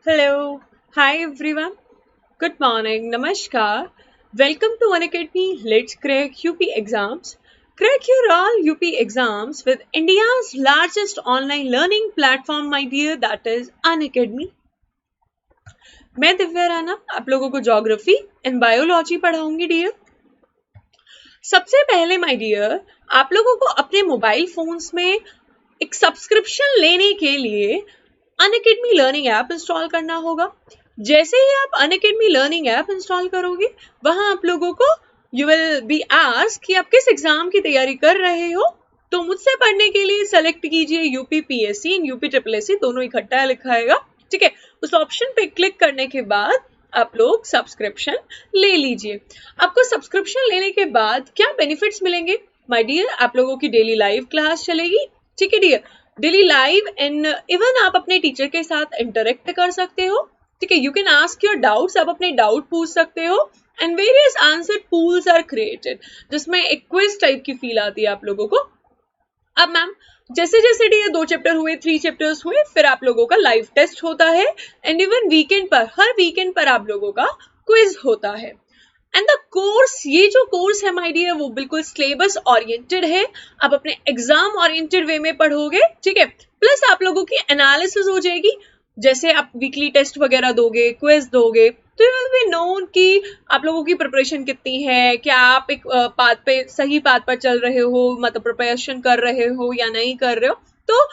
Hello. Hi everyone. Good morning. Namaskar. Welcome to Unacademy. Let's crack UP exams. Crack your all UP exams with India's largest online learning platform, my dear, that is Unacademy. मैं दिव्या राणा आप लोगों को geography and biology पढ़ाऊंगी dear. सबसे पहले my dear आप लोगों को अपने मोबाइल फोन्स में एक सब्सक्रिप्शन लेने के लिए अनअकैडमी लर्निंग ऐप इंस्टॉल करना होगा। जैसे ही आप अनअकैडमी लर्निंग ऐप इंस्टॉल करोगे वहां आप लोगों को यू विल बी आस्क्ड कि आप किस एग्जाम की तैयारी कर रहे हो, तो मुझसे पढ़ने के लिए सेलेक्ट कीजिए UP PSC and UP triple SC, दोनों इकट्ठा लिखा आएगा। ठीक है, उस ऑप्शन पे क्लिक करने के बाद आप लोग सब्सक्रिप्शन ले लीजिए। आपको सब्सक्रिप्शन लेने के बाद क्या बेनिफिट्स मिलेंगे माय डियर? आप लोगों की डेली लाइव क्लास चलेगी। ठीक है dear, daily live and even आप अपने टीचर के साथ इंटरेक्ट कर सकते हो। ठीक है, you can ask your doubts, आप अपने डाउट पूछ सकते हो and various answer pools are created, जिसमें एक क्विज टाइप की फील आती है आप लोगों को। अब मैम जैसे जैसे डी 2 चैप्टर हुए, 3 चैप्टर्स हुए, फिर आप लोगों का लाइव टेस्ट होता है एंड इवन वीकेंड पर, हर वीकेंड पर आप लोगों का क्विज होता है। एंड द कोर्स, ये जो कोर्स है माय डियर वो बिल्कुल सिलेबस ओरिएंटेड है। आप अपने एग्जाम ओरिएंटेड वे में पढ़ोगे। ठीक है, प्लस आप लोगों की एनालिसिस हो जाएगी। जैसे आप वीकली टेस्ट वगैरह दोगे, क्विज दोगे, तो यू विल बी नोन कि आप लोगों की प्रिपरेशन कितनी है, क्या आप एक पाथ पे, सही पाथ पर चल रहे हो, मतलब प्रिपरेशन कर रहे हो या नहीं कर रहे हो। तो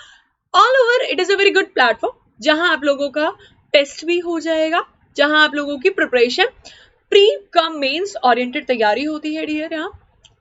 all over it is a very good platform जहां आप लोगों का टेस्ट भी हो जाएगा, जहां आप लोगों की preparation pre cum mains oriented तैयारी होती है डियर। यहाँ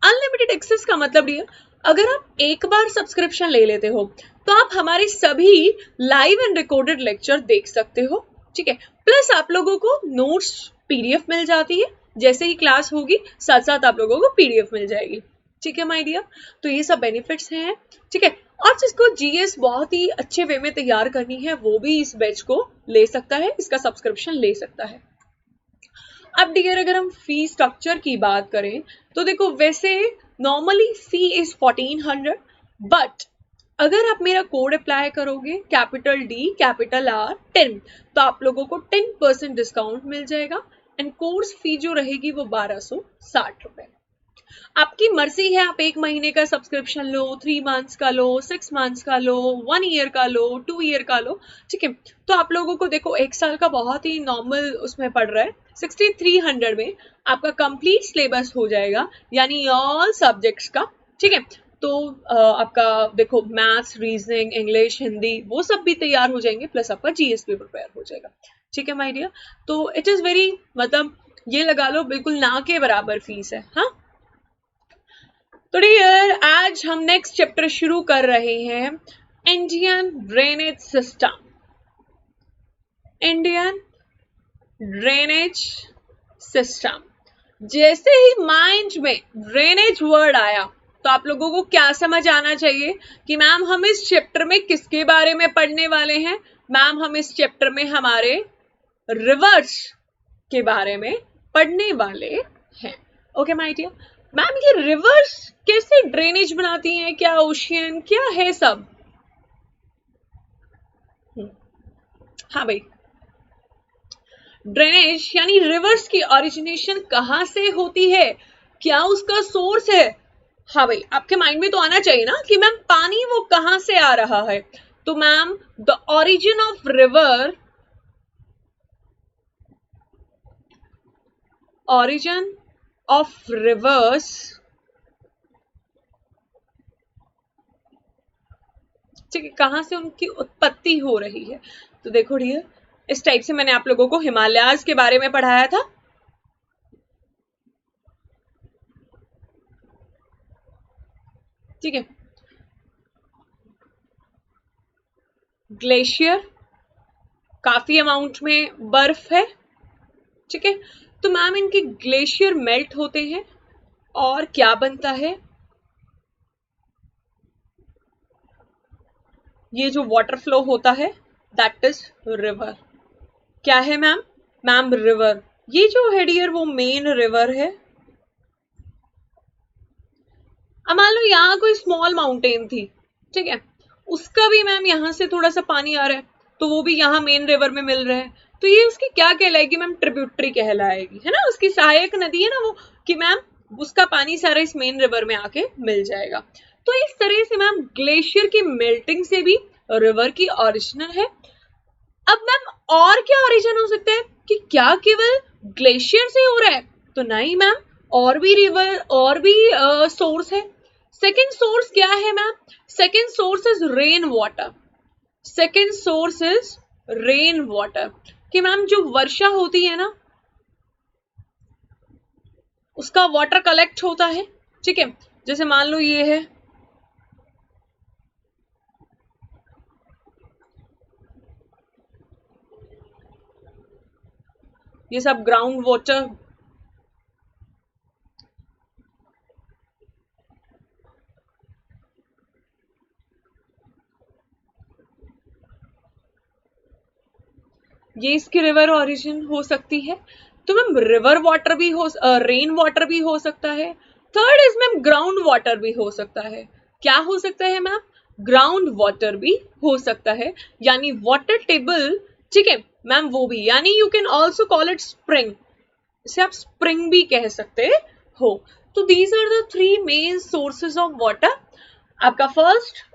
अनलिमिटेड एक्सेस का मतलब डियर, अगर आप एक बार सब्सक्रिप्शन ले लेते हो तो आप हमारे सभी लाइव एंड रिकॉर्डेड लेक्चर देख सकते हो। ठीक है, प्लस आप लोगों को नोट्स पीडीएफ मिल जाती है, जैसे ही क्लास होगी साथ साथ आप लोगों को पीडीएफ मिल जाएगी। ठीक है माय डियर, तो ये सब बेनिफिट्स हैं। ठीक है, और जिसको जीएस बहुत ही अच्छे वे में तैयार करनी है वो भी इस बैच को ले सकता है, इसका सब्सक्रिप्शन ले सकता है। अब डियर अगर हम फी स्ट्रक्चर की बात करें तो देखो, वैसे नॉर्मली फी इज 1400, बट अगर आप मेरा कोड अप्लाई करोगे कैपिटल डी कैपिटल आर 10, तो आप लोगों को 10% डिस्काउंट मिल जाएगा एंड कोर्स फी जो रहेगी वो 1260 रुपए। आपकी मर्जी है, आप 1 महीने का सब्सक्रिप्शन लो, 3 मंथ्स का लो, 6 मंथ्स का लो, 1 ईयर का लो, 2 ईयर का लो। ठीक है, तो आप लोगों को देखो 1 साल का बहुत ही नॉर्मल उसमें पड़ रहा है। 6300 में आपका कंप्लीट सिलेबस हो जाएगा, यानी ऑल सब्जेक्ट्स का। ठीक है, तो आपका देखो मैथ्स, रीजनिंग, इंग्लिश, हिंदी वो सब भी तैयार हो जाएंगे, प्लस आपका जीएस भी प्रिपेयर हो जाएगा। ठीक है माय डियर, तो इट इज वेरी, मतलब ये लगा लो बिल्कुल ना के बराबर फीस है। हाँ, तो डियर आज हम नेक्स्ट चैप्टर शुरू कर रहे हैं, Indian drainage system. Indian drainage system, जैसे ही माइंड में ड्रेनेज वर्ड आया तो आप लोगों को क्या समझ आना चाहिए कि मैम हम इस चैप्टर में किसके बारे में पढ़ने वाले हैं? मैम हम इस चैप्टर में हमारे रिवर्स के बारे में पढ़ने वाले हैं। ओके माय डियर, मैम ये रिवर्स कैसे ड्रेनेज बनाती हैं, क्या ओशियन क्या है सब? हाँ भाई, ड्रेनेज यानी रिवर्स की ओरिजिनेशन कहां से होती है, क्या उसका सोर्स है? हाँ भाई, आपके माइंड में तो आना चाहिए ना कि मैम पानी वो कहां से आ रहा है। तो ma'am the origin of river, origin of rivers, ठीक है, कहां से उनकी उत्पत्ति हो रही है। तो देखो डियर, इस टाइप से मैंने आप लोगों को हिमालयाज के बारे में पढ़ाया था। ठीक है, ग्लेशियर, काफी अमाउंट में बर्फ है। ठीक है, तो मैम इनके ग्लेशियर मेल्ट होते हैं और क्या बनता है, ये जो वाटर फ्लो होता है दैट इज रिवर। क्या है मैम? मैम रिवर, ये जो है डियर वो मेन रिवर है। अब मान लो यहाँ कोई स्मॉल माउंटेन थी, ठीक है, उसका भी मैम यहाँ से थोड़ा सा पानी आ रहा है, तो वो भी यहाँ मेन रिवर में मिल रहे हैं, तो ये उसकी क्या कहलाएगी मैम? ट्रिब्यूटरी कहलाएगी, है ना, उसकी सहायक नदी है ना वो, कि मैम उसका पानी सारा इस मेन रिवर में आके मिल जाएगा। तो इस तरह से मैम ग्लेशियर की मेल्टिंग से भी रिवर की ओरिजिनल है। अब मैम और क्या ओरिजिन हो सकता है कि क्या केवल ग्लेशियर से हो रहा है? तो नहीं मैम, और भी रिवर और भी सोर्स है। सेकेंड सोर्स क्या है ma'am? Second source is rain water. Second source is rain water, कि मैम जो वर्षा होती है ना उसका वाटर कलेक्ट होता है, ठीक है। जैसे मान लो ये है, ये सब ग्राउंड वाटर, ये इसकी रिवर ओरिजिन हो सकती है। तो मैम रिवर वाटर भी हो, रेन वाटर भी हो सकता है। Third is ma'am ground water भी हो सकता है। क्या हो सकता है मैम? ग्राउंड वाटर भी हो सकता है, यानी वाटर टेबल, ठीक है मैम, वो भी, यानी you can also call it spring, इसे आप स्प्रिंग भी कह सकते हो। तो these are the three main sources of water. आपका first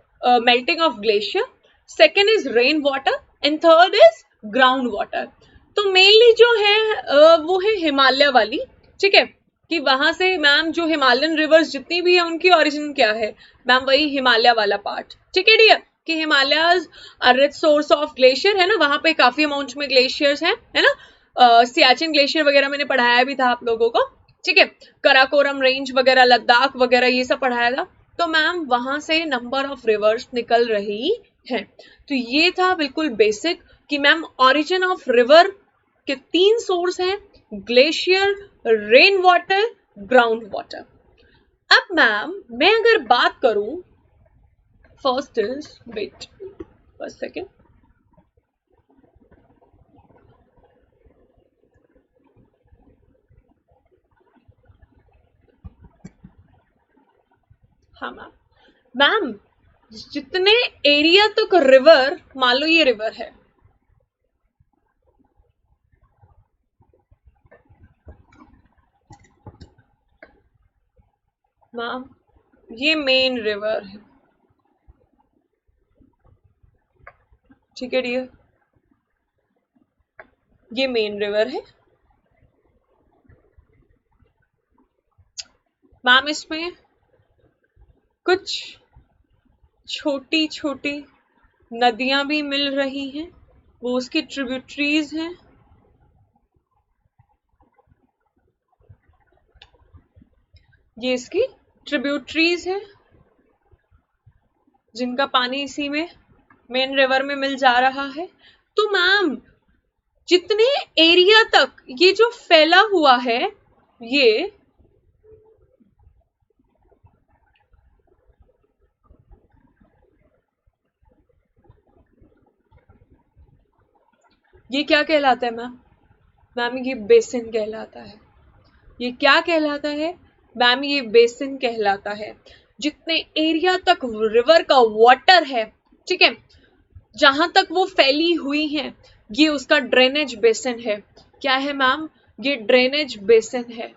melting of glacier, second is rain water and third is ground water. तो मेनली जो है वो है हिमालय वाली, ठीक है, कि वहां से मैम जो हिमालयन रिवर्स जितनी भी है उनकी ओरिजिन क्या है मैम? वही हिमालय वाला पार्ट, ठीक है डियर, कि Himalayas are rich source of glacier, है ना, वहां पे काफी अमाउंट में ग्लेशियर्स हैं, है ना। सियाचिन ग्लेशियर वगैरह मैंने पढ़ाया भी था आप लोगों को, ठीक है। कराकोरम रेंज वगैरह, लद्दाख वगैरह, ये सब पढ़ाया था। तो मैम वहां से नंबर ऑफ रिवर्स निकल रही है। तो ये था बिल्कुल बेसिक कि मैम ओरिजिन ऑफ रिवर के तीन सोर्स हैं, glacier, rain water, ground water. अब मैम मैं अगर बात करूं, first is, wait first second, हाँ मैम, मैम जितने एरिया तक रिवर, मान लो ये रिवर है, मैम ये मेन रिवर है, ठीक है डियर, ये मेन रिवर है मैम। इसमें कुछ छोटी छोटी नदियां भी मिल रही हैं, वो उसकी ट्रिब्यूटरीज हैं। ये इसकी ट्रिब्यूटरीज हैं जिनका पानी इसी में मेन रिवर में मिल जा रहा है। तो मैम जितने एरिया तक ये जो फैला हुआ है, ये क्या कहलाता है मैम? मैम ये बेसिन कहलाता है। ये क्या कहलाता है मैम? ये बेसिन कहलाता है। जितने एरिया तक रिवर का वाटर है, ठीक है, जहां तक वो फैली हुई है, ये उसका ड्रेनेज बेसिन है। क्या है मैम? ये ड्रेनेज बेसिन है,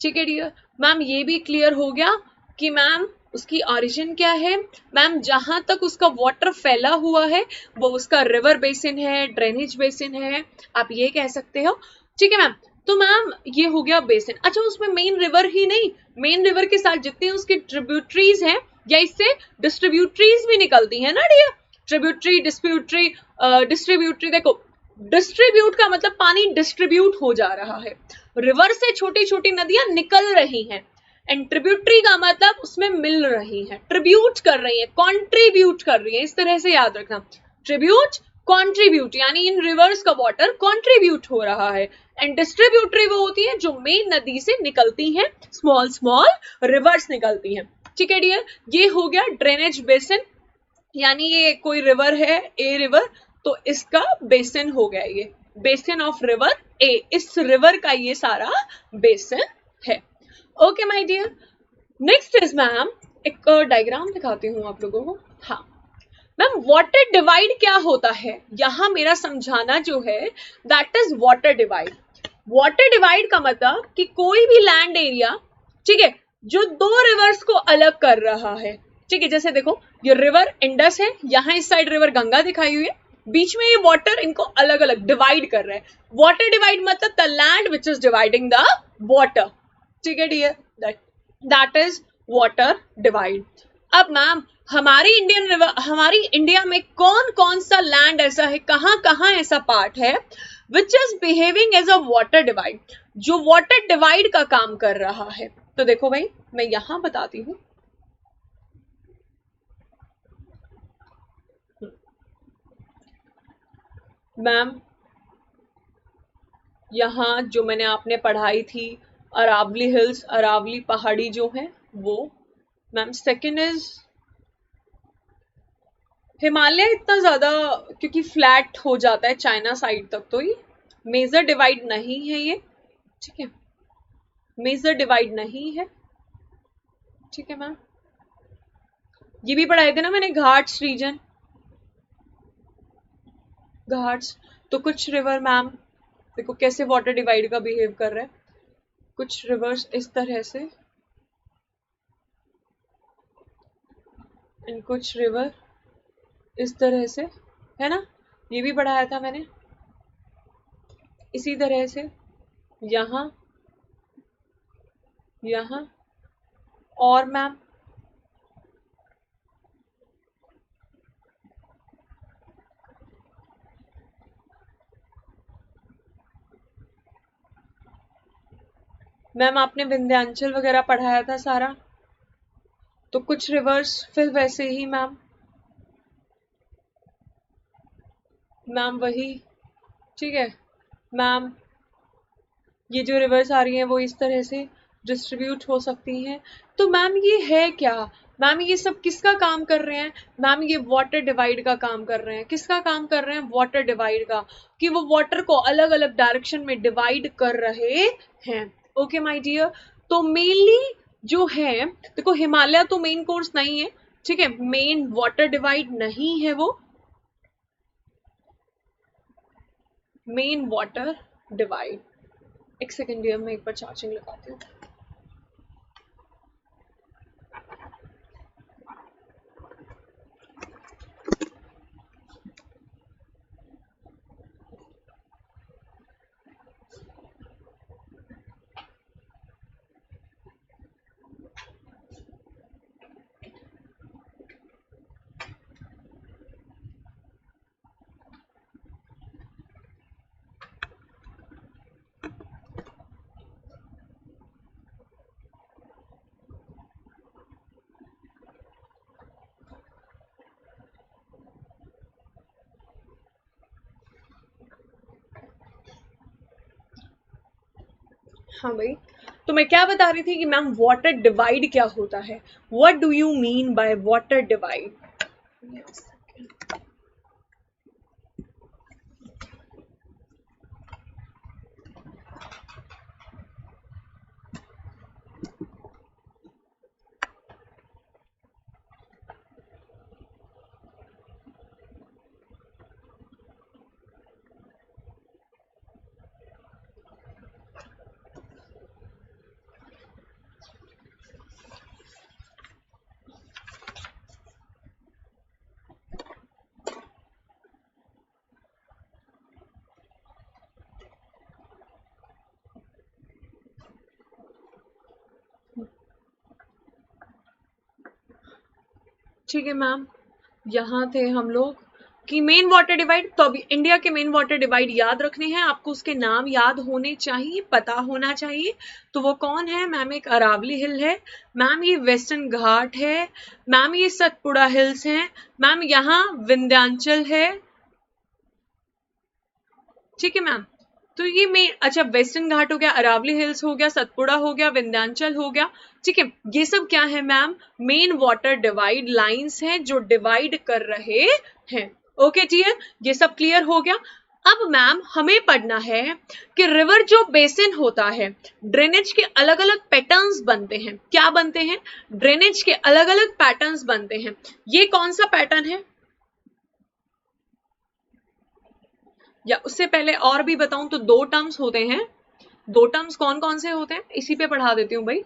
ठीक है डियर। मैम ये भी क्लियर हो गया कि मैम उसकी ओरिजिन क्या है मैम? जहां तक उसका वाटर फैला हुआ है वो उसका रिवर बेसिन है, ड्रेनेज बेसिन है, आप ये कह सकते हो, ठीक है मैम। तो मैम ये हो गया बेसिन। अच्छा, उसमें मेन रिवर ही नहीं, मेन रिवर के साथ जितनी उसकी ट्रिब्यूटरीज हैं या इससे डिस्ट्रीब्यूटरीज भी निकलती है ना डियर। ट्रिब्यूटरी, डिस्ट्रीब्यूटरी, डिस्ट्रीब्यूटरी, देखो डिस्ट्रीब्यूट का मतलब पानी डिस्ट्रीब्यूट हो जा रहा है, रिवर से छोटी छोटी नदियां निकल रही हैं, एंड ट्रिब्यूटरी का मतलब उसमें मिल रही है, ट्रिब्यूट कर रही है, कॉन्ट्रीब्यूट कर रही है, इस तरह से याद रखना, ट्रिब्यूट, कॉन्ट्रीब्यूट, यानी इन रिवर्स का वाटर कॉन्ट्रीब्यूट हो रहा है। एंड डिस्ट्रीब्यूटरी वो होती है जो मेन नदी से निकलती हैं, स्मॉल स्मॉल रिवर्स निकलती हैं, ठीक है डियर। ये हो गया ड्रेनेज बेसिन, यानी ये कोई रिवर है, ए रिवर, तो इसका बेसिन हो गया, ये बेसिन ऑफ रिवर ए, इस रिवर का ये सारा बेसिन है। Okay my dear, next is ma'am, एक डायग्राम दिखाती हूँ आप लोगों को। हाँ, मैम वाटर डिवाइड क्या होता है, यहां मेरा समझाना जो है that is water divide. Water divide का मतलब कि कोई भी लैंड एरिया, ठीक है, जो दो रिवर्स को अलग कर रहा है, ठीक है, जैसे देखो ये रिवर इंडस है, यहाँ इस साइड रिवर गंगा दिखाई हुई है, बीच में ये वाटर इनको अलग अलग डिवाइड कर रहा है। वाटर डिवाइड मतलब the land which is dividing the water, ठीक है dear, that is water divide. अब मैम हमारी इंडिया में कौन कौन सा लैंड ऐसा है, कहां कहां ऐसा पार्ट है which is behaving as a water divide, जो वाटर डिवाइड का काम कर रहा है। तो देखो भाई मैं यहां बताती हूं, मैम यहाँ जो मैंने आपने पढ़ाई थी अरावली हिल्स, अरावली पहाड़ी जो है वो मैम। सेकंड इज हिमालय, इतना ज्यादा क्योंकि फ्लैट हो जाता है चाइना साइड तक, तो ये मेजर डिवाइड नहीं है ये, ठीक है, मेजर डिवाइड नहीं है, ठीक है मैम। ये भी पढ़ाए थे ना मैंने, घाट्स रीजन, घाट्स। तो कुछ रिवर मैम देखो कैसे वाटर डिवाइड का बिहेव कर रहा है, कुछ रिवर्स इस तरह से एंड कुछ रिवर इस तरह से, है ना, ये भी पढ़ाया था मैंने। इसी तरह से यहाँ यहाँ और मैम आपने विंध्याचल वगैरह पढ़ाया था सारा, तो कुछ रिवर्स फिर वैसे ही मैम वही, ठीक है मैम। ये जो रिवर्स आ रही हैं वो इस तरह से डिस्ट्रीब्यूट हो सकती हैं। तो मैम ये है क्या, मैम ये सब किसका काम कर रहे हैं, मैम ये वाटर डिवाइड का काम कर रहे हैं। किसका काम कर रहे हैं, वाटर डिवाइड का, कि वो वाटर को अलग अलग डायरेक्शन में डिवाइड कर रहे हैं। ओके माय डियर, तो मेनली जो है देखो हिमालय तो मेन कोर्स नहीं है, ठीक है, मेन वाटर डिवाइड नहीं है वो, मेन वाटर डिवाइड। एक सेकेंड डियर मैं एक बार चार्जिंग लगाती हूँ। हाँ भाई, तो मैं क्या बता रही थी कि मैम वाटर डिवाइड क्या होता है, what do you mean by water divide. ठीक है मैम, यहाँ थे हम लोग कि मेन वाटर डिवाइड, तो अभी इंडिया के मेन वाटर डिवाइड याद रखने हैं आपको, उसके नाम याद होने चाहिए, पता होना चाहिए। तो वो कौन है मैम, एक अरावली हिल है मैम, ये वेस्टर्न घाट है मैम, ये सतपुड़ा हिल्स हैं मैम, यहाँ विंध्याचल है, ठीक है मैम। तो ये मेन, अच्छा वेस्टर्न घाट हो गया, अरावली हिल्स हो गया, सतपुड़ा हो गया, विंध्याचल हो गया, ठीक है, ये सब क्या है ma'am, main water divide lines हैं जो डिवाइड कर रहे हैं। ओके डियर, ये सब क्लियर हो गया। अब मैम हमें पढ़ना है कि रिवर जो बेसिन होता है, ड्रेनेज के अलग अलग पैटर्न्स बनते हैं, क्या बनते हैं, ड्रेनेज के अलग अलग पैटर्न्स बनते हैं। ये कौन सा पैटर्न है, या उससे पहले और भी बताऊं तो दो टर्म्स होते हैं। दो टर्म्स कौन कौन से होते हैं इसी पे पढ़ा देती हूँ भाई।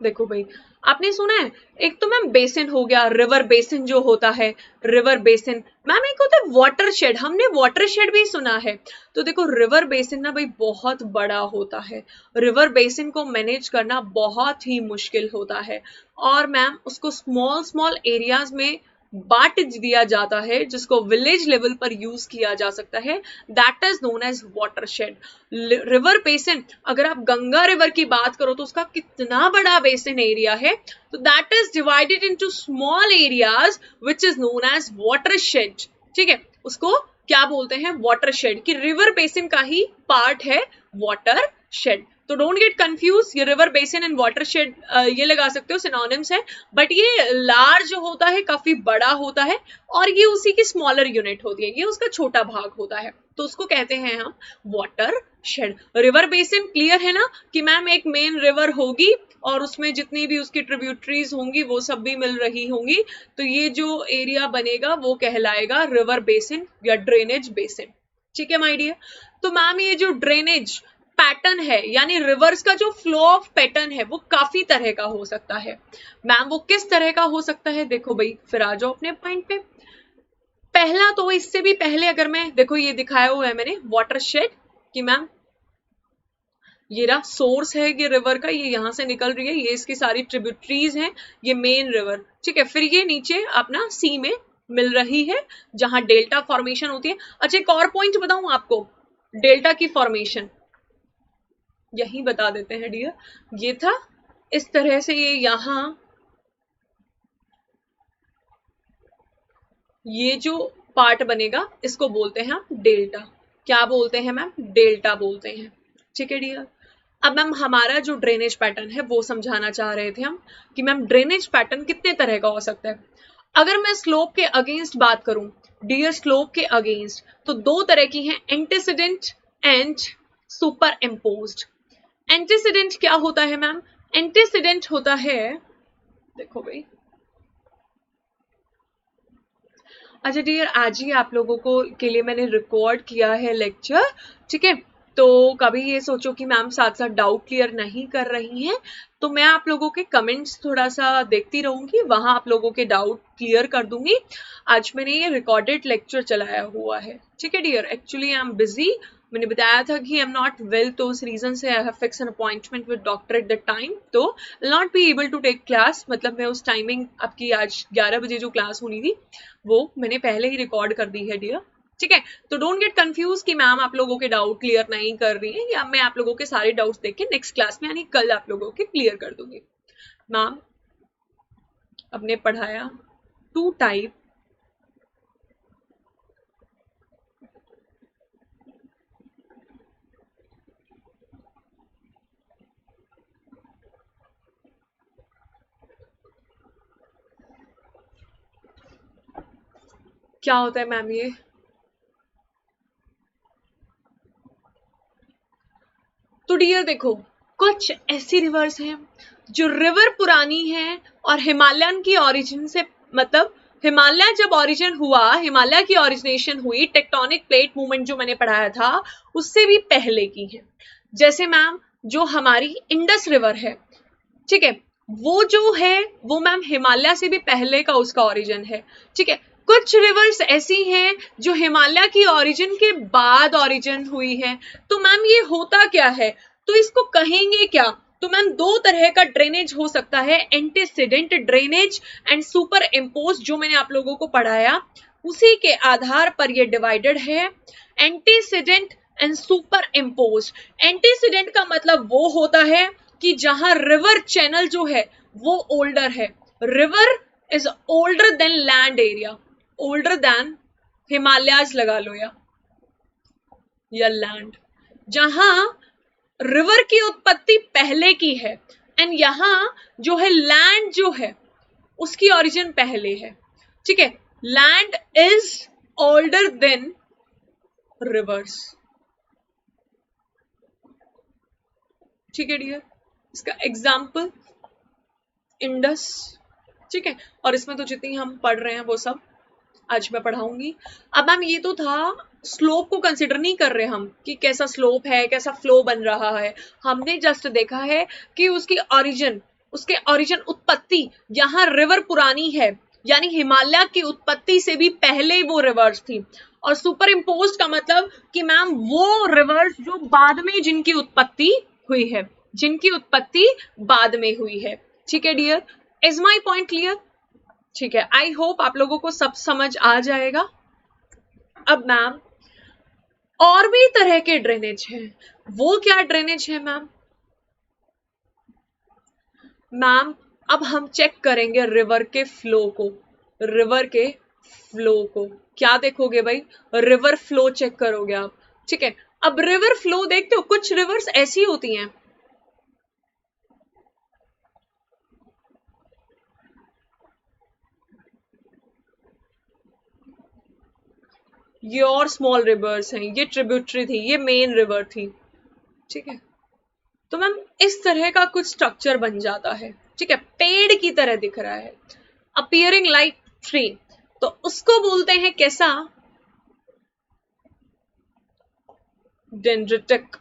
देखो भाई, आपने सुना है, एक तो मैम बेसिन हो गया, रिवर बेसिन जो होता है, रिवर बेसिन। मैम एक होता है वाटर शेड, हमने वाटर शेड भी सुना है। तो देखो रिवर बेसिन ना भाई बहुत बड़ा होता है, रिवर बेसिन को मैनेज करना बहुत ही मुश्किल होता है, और मैम उसको स्मॉल स्मॉल एरियाज में बांट दिया जाता है जिसको विलेज लेवल पर यूज किया जा सकता है। That is known as water shed. River basin, अगर आप गंगा रिवर की बात करो तो उसका कितना बड़ा बेसिन एरिया है, तो that is divided into small areas which is known as water shed. ठीक है, उसको क्या बोलते हैं, वाटर शेड, कि रिवर बेसिन का ही पार्ट है वाटर शेड। तो डोंट गेट कंफ्यूज, ये river basin and water shed ये लगा सकते हो, सिनोनिम्स है, बट ये लार्ज होता है, काफी बड़ा होता है, और ये उसी की स्मॉलर यूनिट होती है, ये उसका छोटा भाग होता है, तो उसको कहते हैं हम water shed. River basin clear है ना, कि मैम एक मेन रिवर होगी और उसमें जितनी भी उसकी ट्रिब्यूटरीज होंगी वो सब भी मिल रही होंगी, तो ये जो एरिया बनेगा वो कहलाएगा रिवर बेसिन या ड्रेनेज बेसिन। ठीक है माय डियर। तो मैम ये जो ड्रेनेज पैटर्न है, यानी रिवर्स का जो फ्लो ऑफ पैटर्न है वो काफी तरह का हो सकता है। मैम वो किस तरह का हो सकता है, देखो भाई फिर आ जाओ अपने पॉइंट पे। पहला तो इससे भी पहले अगर मैं, देखो ये दिखाया हुआ है मैंने वाटर शेड, कि मैम ये रहा सोर्स है ये रिवर का, ये यहां से निकल रही है, ये इसकी सारी ट्रिब्यूटरीज हैं, ये मेन रिवर। ठीक है, फिर ये नीचे अपना सी में मिल रही है जहां डेल्टा फॉर्मेशन होती है। अच्छा एक और पॉइंट बताऊं आपको, डेल्टा की फॉर्मेशन यही बता देते हैं डियर, ये था इस तरह से, ये यहां ये जो पार्ट बनेगा इसको बोलते हैं हम डेल्टा। क्या बोलते हैं मैम, डेल्टा बोलते हैं। ठीक है डियर। अब मैम हमारा जो ड्रेनेज पैटर्न है वो समझाना चाह रहे थे हम, कि मैम ड्रेनेज पैटर्न कितने तरह का हो सकता है। अगर मैं स्लोप के अगेंस्ट बात करूं डियर, स्लोप के अगेंस्ट तो दो तरह की हैं, antecedent and super imposed. Antecedent क्या होता है मैम, एंटीसीडेंट होता है, देखो भाई, अच्छा डियर आज ही आप लोगों को के लिए मैंने रिकॉर्ड किया है लेक्चर। ठीक है, तो कभी ये सोचो कि मैम साथ साथ डाउट क्लियर नहीं कर रही हैं, तो मैं आप लोगों के कमेंट्स थोड़ा सा देखती रहूंगी, वहां आप लोगों के डाउट क्लियर कर दूंगी। आज मैंने ये रिकॉर्डेड लेक्चर चलाया हुआ है। ठीक है dear, actually I am busy, मैंने बताया था कि आई एम नॉट वेल, तो उस रीजन से I have fix an appointment with doctor at the time, तो not be able to take class, मतलब मैं उस टाइमिंग आपकी आज 11 बजे जो क्लास होनी थी वो मैंने पहले ही रिकॉर्ड कर दी है डियर। ठीक है, तो डोंट गेट कंफ्यूज कि मैम आप लोगों के डाउट क्लियर नहीं कर रही है, या मैं आप लोगों के सारे डाउट्स देख के नेक्स्ट क्लास में यानी कल आप लोगों के क्लियर कर दूंगी। मैम अपने पढ़ाया टू टाइप, क्या होता है मैम ये, तो डियर देखो कुछ ऐसी रिवर्स हैं जो रिवर पुरानी है और हिमालयन की ओरिजिन से, मतलब हिमालय जब ओरिजिन हुआ, हिमालय की ओरिजिनेशन हुई, टेक्टोनिक प्लेट मूवमेंट जो मैंने पढ़ाया था उससे भी पहले की है। जैसे मैम जो हमारी इंडस रिवर है, ठीक है, वो जो है वो मैम हिमालय से भी पहले का उसका ओरिजिन है। ठीक है, कुछ रिवर्स ऐसी हैं जो हिमालय की ओरिजिन के बाद ओरिजिन हुई है, तो मैम ये होता क्या है, तो इसको कहेंगे क्या, तो मैम दो तरह का ड्रेनेज हो सकता है, antecedent drainage and super impose, जो मैंने आप लोगों को पढ़ाया उसी के आधार पर ये डिवाइडेड है, antecedent and super impose. Antecedent का मतलब वो होता है कि जहां रिवर चैनल जो है वो ओल्डर है, river is older then land area, older than Himalayas लगा लो या लैंड, जहां रिवर की उत्पत्ति पहले की है, एंड यहां जो है लैंड जो है उसकी ओरिजिन पहले है। ठीक है, land is older than reverse. ठीक है डियर, इसका एग्जाम्पल इंडस, ठीक है, और इसमें तो जितनी हम पढ़ रहे हैं वो सब आज मैं पढ़ाऊंगी। अब मैम ये तो था, स्लोप को कंसिडर नहीं कर रहे हम कि कैसा स्लोप है, कैसा फ्लो बन रहा है। हमने जस्ट देखा है कि उसकी ओरिजिन, उसके ओरिजिन उत्पत्ति, यहाँ रिवर पुरानी है, यानी हिमालय की उत्पत्ति से भी पहले वो रिवर्स थी। और सुपर इम्पोज का मतलब कि मैम वो रिवर्स जो बाद में जिनकी उत्पत्ति हुई है, जिनकी उत्पत्ति बाद में हुई है। ठीक है dear, is my point clear? ठीक है, आई होप आप लोगों को सब समझ आ जाएगा। अब मैम और भी तरह के ड्रेनेज हैं, वो क्या ड्रेनेज है मैम? मैम अब हम चेक करेंगे रिवर के फ्लो को, रिवर के फ्लो को क्या देखोगे भाई? रिवर फ्लो चेक करोगे आप। ठीक है, अब रिवर फ्लो देखते हो, कुछ रिवर्स ऐसी होती हैं, ये और स्मॉल रिवर्स हैं, ये ट्रिब्यूटरी थी, ये मेन रिवर थी। ठीक है, तो मैम इस तरह का कुछ स्ट्रक्चर बन जाता है। ठीक है, पेड़ की तरह दिख रहा है, अपीयरिंग लाइक ट्री, तो उसको बोलते हैं कैसा? Dendritic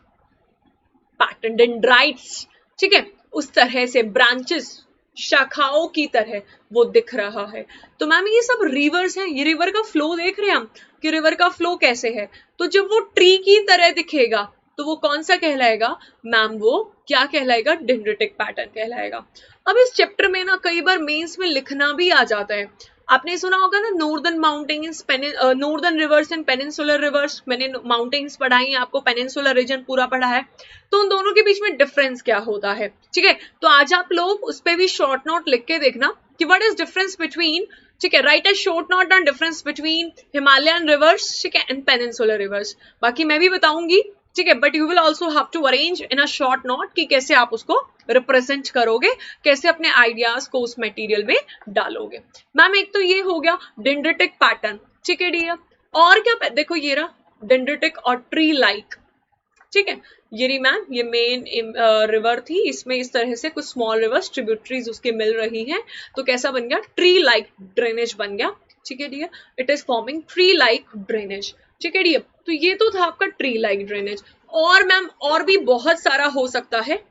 pattern, dendrites. ठीक है, उस तरह से ब्रांचेस, शाखाओं की तरह वो दिख रहा है। तो मैम ये सब रिवर्स हैं, ये रिवर का फ्लो देख रहे हैं हम कि रिवर का फ्लो कैसे है। तो जब वो ट्री की तरह दिखेगा तो वो कौन सा कहलाएगा मैम? वो क्या कहलाएगा? डेंड्रिटिक पैटर्न कहलाएगा। अब इस चैप्टर में ना कई बार मेंस में लिखना भी आ जाता है। आपने सुना होगा ना northern mountains, northern reverse and peninsular reverse. मैंने माउंटेन्स पढ़ाई है आपको, पेनिनसुलर रीजन पूरा पढ़ा है। तो उन दोनों के बीच में डिफरेंस क्या होता है? ठीक है, तो आज आप लोग उस पर भी शॉर्ट नोट लिख के देखना कि व्हाट इज डिफरेंस बिटवीन, ठीक है, right a short note on difference between Himalayan reverse, ठीक है, एंड पेनिनसुलर रिवर्स। बाकी मैं भी बताऊंगी, ठीक है, but you will also have to arrange in a short note कि कैसे आप उसको रिप्रेजेंट करोगे, कैसे अपने आइडियाज को उस मटेरियल में डालोगे। मैम एक तो ये हो गया डेंड्रिटिक पैटर्न। ठीक है डियर, और क्या देखो ये रहा डेंड्रिटिक और ट्री लाइक। ठीक है, ये रही मैम, ये मेन रिवर थी, इसमें इस तरह से कुछ स्मॉल रिवर्स ट्रिब्यूटरीज उसके मिल रही हैं, तो कैसा बन गया? ट्री लाइक ड्रेनेज बन गया। ठीक है dear, it is forming tree like drainage. ठीक है डियर, तो ये तो था आपका ट्री लाइक ड्रेनेज। और मैम और भी बहुत सारा हो सकता है।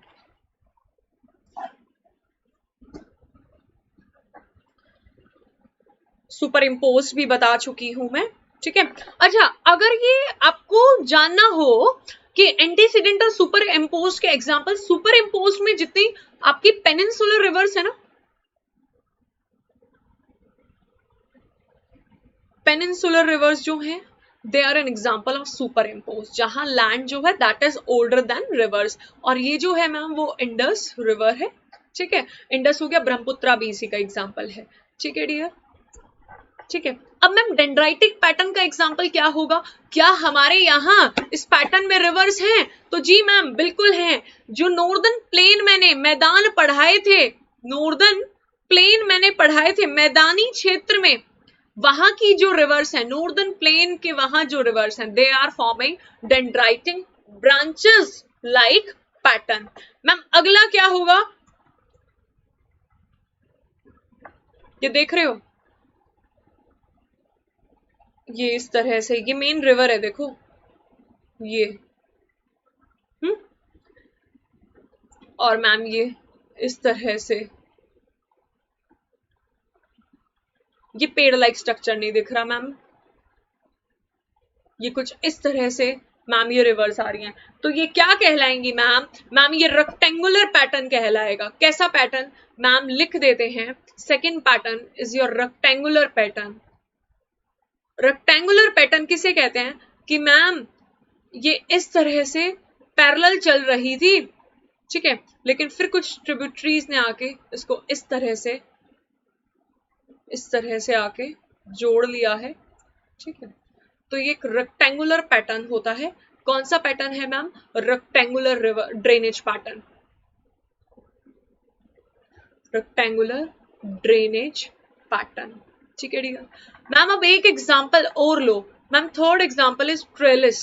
सुपर इम्पोज भी बता चुकी हूं मैं। ठीक है, अच्छा अगर ये आपको जानना हो कि एंटीसीडेंट और सुपर इम्पोज के एग्जांपल, सुपर इम्पोज में जितनी आपकी पेनिनसुलर रिवर्स है ना, पेनिनसुलर रिवर्स जो है they are an example of super impose, जहां लैंड जो है that is older than rivers. और ये जो है मैम वो इंडस रिवर है। ठीक है, इंडस हो गया, ब्रह्मपुत्रा भी इसी का एग्जाम्पल है। ठीक है डियर, ठीक है। अब मैम डेंड्राइटिक पैटर्न का एग्जांपल क्या होगा? क्या हमारे यहाँ इस पैटर्न में रिवर्स हैं? तो जी मैम बिल्कुल हैं। जो नॉर्दर्न प्लेन मैंने मैदान पढ़ाए थे, नॉर्दर्न प्लेन मैंने पढ़ाए थे मैदानी क्षेत्र में, वहां की जो रिवर्स है, नॉर्दर्न प्लेन के वहां जो रिवर्स हैं, they are forming dendritic branches like pattern. Ma'am अगला क्या होगा? ये देख रहे हो, ये इस तरह से, ये मेन रिवर है देखो, ये और मैम ये इस तरह से, ये पेड़ लाइक स्ट्रक्चर नहीं दिख रहा मैम, ये कुछ इस तरह से मैम ये रिवर्स आ रही हैं, तो ये क्या कहलाएंगी मैम? मैम ये रेक्टेंगुलर पैटर्न कहलाएगा। कैसा पैटर्न मैम? लिख देते हैं, second pattern is your rectangular pattern. Rectangular pattern किसे कहते हैं? कि मैम ये इस तरह से पैरेलल चल रही थी, ठीक है, लेकिन फिर कुछ ट्रिब्यूटरीज ने आके इसको इस तरह से आके जोड़ लिया है। ठीक है, तो ये एक रेक्टेंगुलर पैटर्न होता है। कौन सा पैटर्न है ma'am? Rectangular river drainage pattern, rectangular drainage pattern. ठीक है डियर, मैम अब एक एग्जांपल और लो ma'am, third example is trellis.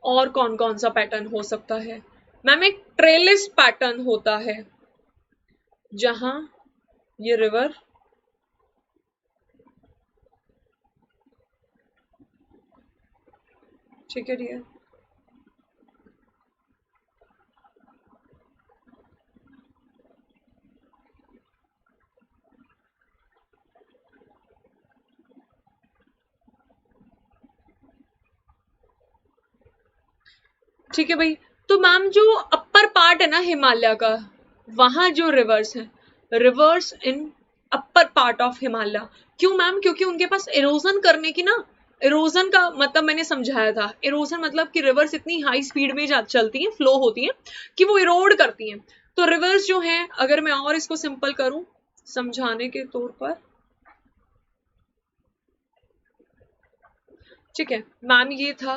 और कौन कौन सा पैटर्न हो सकता है मैम? एक ट्रेलिस पैटर्न होता है जहां ये रिवर ठीक है डियर, ठीक है भाई। तो मैम जो अपर पार्ट है ना हिमालय का, वहां जो रिवर्स है, reverse in upper part of Himalaya, क्यों मैम? क्योंकि उनके पास इरोजन करने की ना, इरोजन का मतलब मैंने समझाया था, इरोजन मतलब कि रिवर्स इतनी हाई स्पीड में चलती हैं, फ्लो होती हैं कि वो इरोड करती हैं। तो रिवर्स जो हैं, अगर मैं और इसको सिंपल करूं समझाने के तौर पर, ठीक है मैम, ये था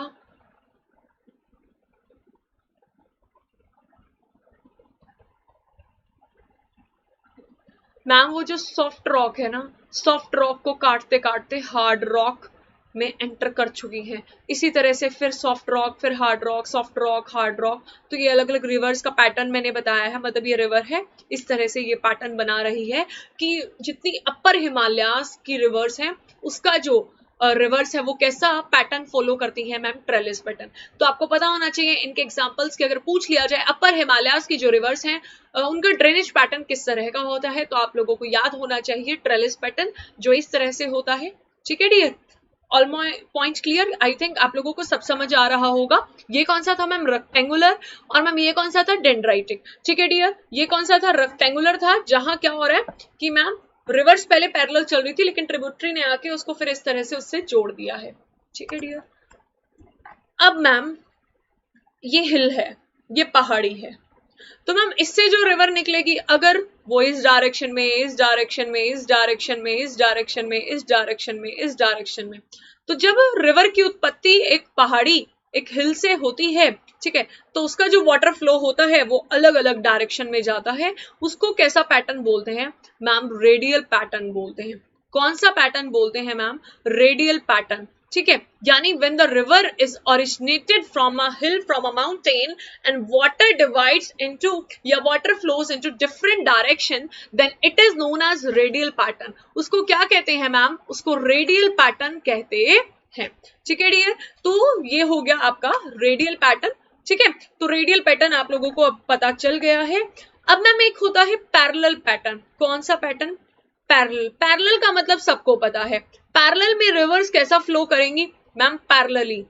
मैम वो जो सॉफ्ट रॉक है ना, सॉफ्ट रॉक को काटते काटते हार्ड रॉक में एंटर कर चुकी हैं। इसी तरह से फिर सॉफ्ट रॉक, फिर hard rock, soft rock, hard rock. तो ये अलग अलग रिवर्स का पैटर्न मैंने बताया है, मतलब ये रिवर है इस तरह से ये पैटर्न बना रही है कि जितनी अपर हिमालयास की रिवर्स है उसका जो रिवर्स है वो कैसा पैटर्न फॉलो करती है मैम? Trellis pattern. तो आपको पता होना चाहिए इनके एग्जांपल्स की अगर पूछ लिया जाए, अपर हिमालयास की जो रिवर्स हैं उनका ड्रेनेज पैटर्न किस तरह का होता है, तो आप लोगों को याद होना चाहिए ट्रेलिस पैटर्न जो इस तरह से होता है। ठीक है dear, all my point clear? I think आप लोगों को सब समझ आ रहा होगा। ये कौन सा था मैम? रेक्टेंगुलर। और मैम ये कौन सा था? डेंड्राइटिक। ठीक है डियर, ये कौन सा था? रेक्टेंगुलर था, जहां क्या हो रहा है कि मैम रिवर्स पहले पैरेलल चल रही थी लेकिन ट्रिब्यूटरी ने आके उसको फिर इस तरह से उससे जोड़ दिया है। ठीक है डियर, अब मैम ये हिल है, ये पहाड़ी है, तो मैम इससे जो रिवर निकलेगी अगर वो इस डायरेक्शन में, इस डायरेक्शन में, इस डायरेक्शन में, इस डायरेक्शन में, इस डायरेक्शन में, इस डायरेक्शन में, तो जब रिवर की उत्पत्ति एक पहाड़ी, एक हिल से होती है, ठीक है, तो उसका जो वाटर फ्लो होता है वो अलग अलग डायरेक्शन में जाता है। उसको कैसा पैटर्न बोलते हैं मैम? रेडियल पैटर्न बोलते हैं। कौन सा पैटर्न बोलते हैं मैम? Radial pattern. ठीक है, यानी when the river is originated from a hill, from a mountain, and water divides into, या water flows into different direction, then it is known as radial pattern। उसको क्या कहते हैं मैम? उसको radial pattern कहते हैं। ठीक है डियर, तो ये हो गया आपका रेडियल पैटर्न। ठीक है, तो रेडियल पैटर्न आप लोगों को अब पता चल गया है। अब मैम एक होता है पैरेलल पैटर्न। कौन सा पैटर्न? पैरेलल। पैरेलल का मतलब सबको पता है, पैरेलल में रिवर्स कैसा फ्लो करेंगी मैम? पैरेलली,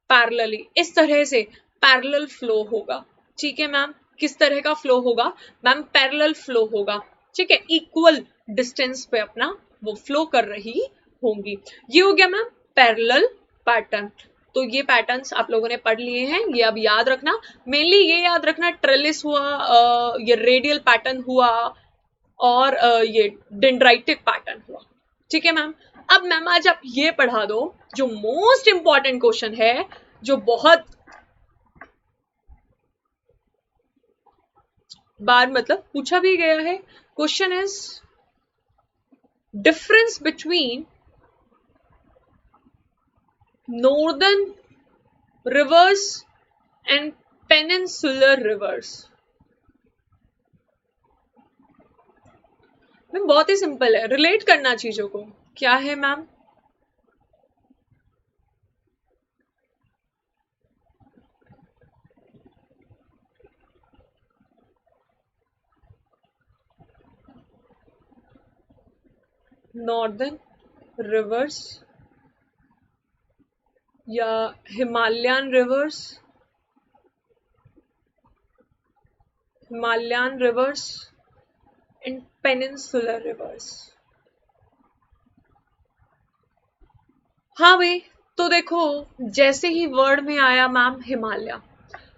पैरेलली इस तरह से पैरेलल फ्लो होगा। ठीक है मैम, किस तरह का फ्लो होगा मैम? पैरेलल फ्लो होगा। ठीक है, इक्वल डिस्टेंस पे अपना वो फ्लो कर रही होंगी। ये हो गया मैम पैरेलल पैटर्न। तो ये पैटर्न्स आप लोगों ने पढ़ लिए हैं, ये अब याद रखना। मेनली ये याद रखना, ट्रेलिस हुआ, ये रेडियल पैटर्न हुआ, और ये डेंड्राइटिक पैटर्न हुआ। ठीक है मैम, अब मैम आज आप ये पढ़ा दो जो मोस्ट इंपॉर्टेंट क्वेश्चन है, जो बहुत बार मतलब पूछा भी गया है। Question is difference between northern reverse and peninsular reverse. Ma'am बहुत ही सिंपल है, रिलेट करना चीजों को। क्या है मैम? नॉर्दर्न रिवर्स या Himalayan reverse, Himalayan reverse and peninsular reverse. हाँ भाई, तो देखो जैसे ही वर्ड में आया मैम हिमालय,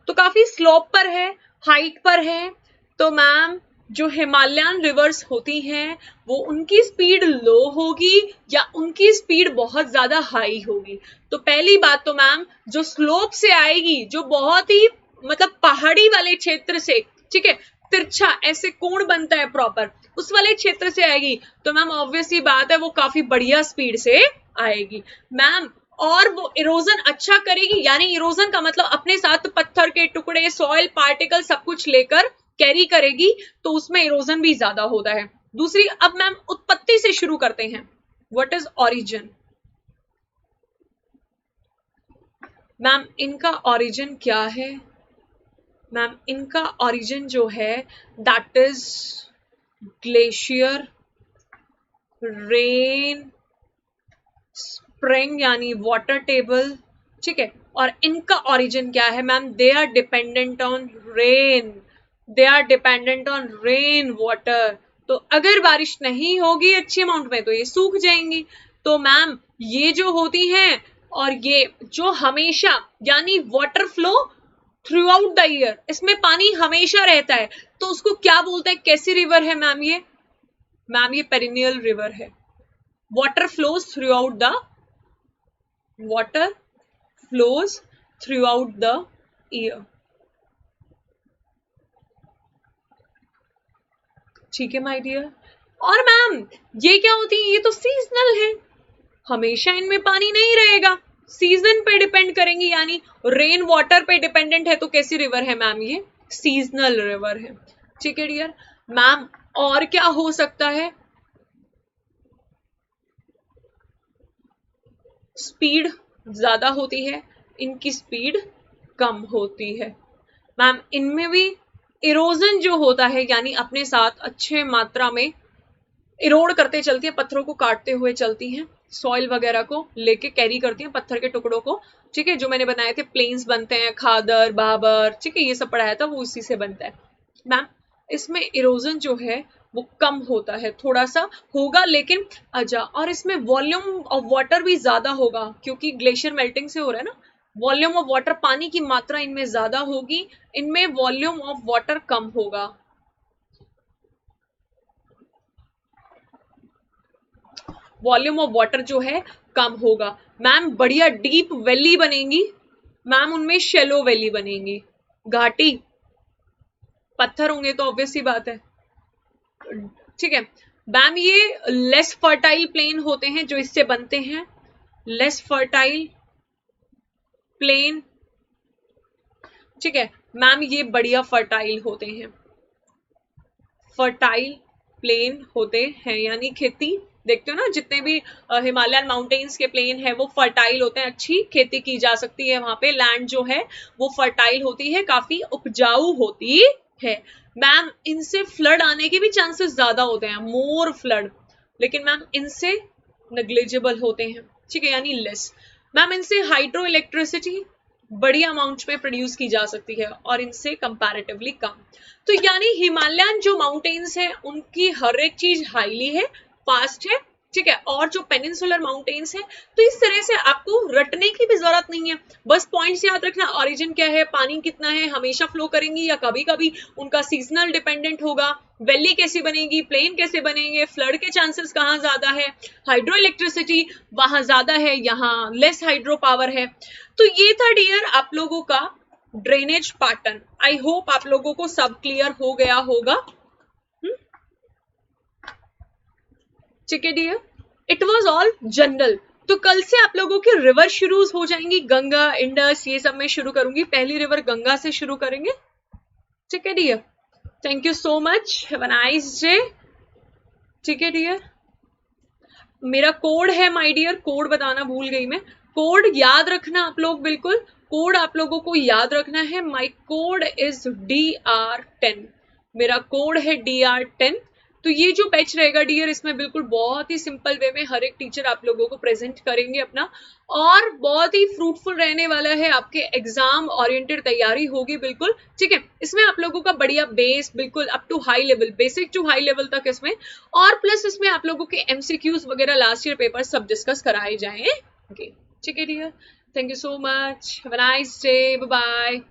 तो काफी स्लोप पर है, हाइट पर है, तो मैम जो हिमालयन रिवर्स होती हैं वो उनकी स्पीड लो होगी या उनकी स्पीड बहुत ज्यादा हाई होगी। तो पहली बात तो मैम जो स्लोप से आएगी, जो बहुत ही मतलब पहाड़ी वाले क्षेत्र से, ठीक है, तिरछा ऐसे कोण बनता है प्रॉपर, उस वाले क्षेत्र से आएगी, तो मैम ऑब्वियसली बात है वो काफी बढ़िया स्पीड से आएगी मैम। और वो इरोजन अच्छा करेगी, यानी इरोजन का मतलब अपने साथ पत्थर के टुकड़े, सॉइल पार्टिकल सब कुछ लेकर कैरी करेगी, तो उसमें इरोजन भी ज्यादा होता है। दूसरी, अब मैम उत्पत्ति से शुरू करते हैं। What is origin? मैम इनका ओरिजिन क्या है? मैम इनका ओरिजिन जो है that is glacier, rain, spring यानी वाटर टेबल, ठीक है। और इनका ओरिजिन क्या है ma'am? They are dependent on rain, they are dependent on rain water. तो अगर बारिश नहीं होगी अच्छी अमाउंट में तो ये सूख जाएंगी। तो मैम ये जो होती हैं, और ये जो हमेशा, यानी water flow through out the year, इसमें पानी हमेशा रहता है, तो उसको क्या बोलते हैं? कैसी रिवर है मैम ये? मैम ये पेरिनियल रिवर है। Water flows through out the, water flows throughout the year, ठीक है माय डियर। और मैम ये क्या होती है? ये तो सीजनल है, हमेशा इनमें पानी नहीं रहेगा, सीजन पे डिपेंड करेंगी, यानी रेन वाटर पे डिपेंडेंट है। तो कैसी रिवर है मैम? ये सीजनल रिवर है, ठीक है डियर। मैम और क्या हो सकता है? स्पीड ज्यादा होती है, इनकी स्पीड कम होती है। मैम इनमें भी इरोजन जो होता है, यानी अपने साथ अच्छे मात्रा में इरोड करते चलती है, पत्थरों को काटते हुए चलती हैं, सॉइल वगैरह को लेके कैरी करती हैं, पत्थर के टुकड़ों को, ठीक है। जो मैंने बनाए थे प्लेन्स बनते हैं, खादर, बाबर, ठीक है, ये सब पढ़ाया था, वो इसी से बनता है। मैम इसमें इरोजन जो है वो कम होता है, थोड़ा सा होगा लेकिन अच्छा, और इसमें वॉल्यूम ऑफ वाटर भी ज्यादा होगा, क्योंकि ग्लेशियर मेल्टिंग से हो रहा है ना। वॉल्यूम ऑफ वाटर, पानी की मात्रा इनमें ज्यादा होगी, इनमें वॉल्यूम ऑफ वाटर कम होगा। वॉल्यूम ऑफ वाटर जो है कम होगा। मैम बढ़िया डीप वैली बनेंगी, मैम उनमें शेलो वैली बनेंगी, घाटी, पत्थर होंगे तो ऑब्वियस सी बात है, ठीक है। मैम ये लेस फर्टाइल प्लेन होते हैं जो इससे बनते हैं, लेस फर्टाइल प्लेन, ठीक है। मैम ये बढ़िया फर्टाइल होते हैं, फर्टाइल प्लेन होते हैं, यानी खेती देखते हो ना, जितने भी हिमालयन माउंटेन्स के प्लेन है वो फर्टाइल होते हैं, अच्छी खेती की जा सकती है वहां पे, लैंड जो है वो फर्टाइल होती है, काफी उपजाऊ होती है। मैम इनसे फ्लड आने के भी चांसेस ज्यादा होते हैं, मोर फ्लड, लेकिन मैम इनसे नेग्लिजिबल होते हैं, ठीक है, यानी लेस। मैम इनसे हाइड्रो इलेक्ट्रिसिटी बड़ी अमाउंट में प्रोड्यूस की जा सकती है, और इनसे कंपैरेटिवली कम। तो यानी हिमालयन जो माउंटेन्स हैं उनकी हर एक चीज हाईली है, फास्ट है, ठीक है। और जो पेनिनसुलर माउंटेन्स है, तो इस तरह से आपको रटने की भी जरूरत नहीं है, बस पॉइंट्स याद रखना, ओरिजिन क्या है, पानी कितना है, हमेशा फ्लो करेंगी या कभी कभी उनका सीजनल डिपेंडेंट होगा, वैली कैसी बनेगी, प्लेन कैसे बनेंगे, फ्लड के चांसेस कहाँ ज्यादा है, हाइड्रो इलेक्ट्रिसिटी वहां ज्यादा है, यहाँ लेस हाइड्रो पावर है। तो ये था डियर आप लोगों का ड्रेनेज पैटर्न। आई होप आप लोगों को सब क्लियर हो गया होगा, ठीक है dear. It was all general. तो कल से आप लोगों की रिवर शुरू हो जाएंगी, गंगा, इंडस, ये सब मैं शुरू करूंगी, पहली रिवर गंगा से शुरू करेंगे, ठीक है dear. Thank you so much, have a nice day, ठीक है डियर। मेरा कोड है माय डियर, कोड बताना भूल गई मैं, कोड याद रखना आप लोग, बिल्कुल कोड आप लोगों को याद रखना है। माय कोड इज DR10, मेरा कोड है DR10। तो ये जो बैच रहेगा डियर, इसमें बिल्कुल बहुत ही सिंपल वे में हर एक टीचर आप लोगों को प्रेजेंट करेंगे अपना, और बहुत ही फ्रूटफुल रहने वाला है, आपके एग्जाम ओरिएंटेड तैयारी होगी बिल्कुल, ठीक है। इसमें आप लोगों का बढ़िया बेस बिल्कुल up to high level, basic to high level तक इसमें, और प्लस इसमें आप लोगों के MCQs वगैरह, लास्ट ईयर पेपर सब डिस्कस कराए जाएंगे, ठीक है dear. Thank you so much, have a nice day, bye bye.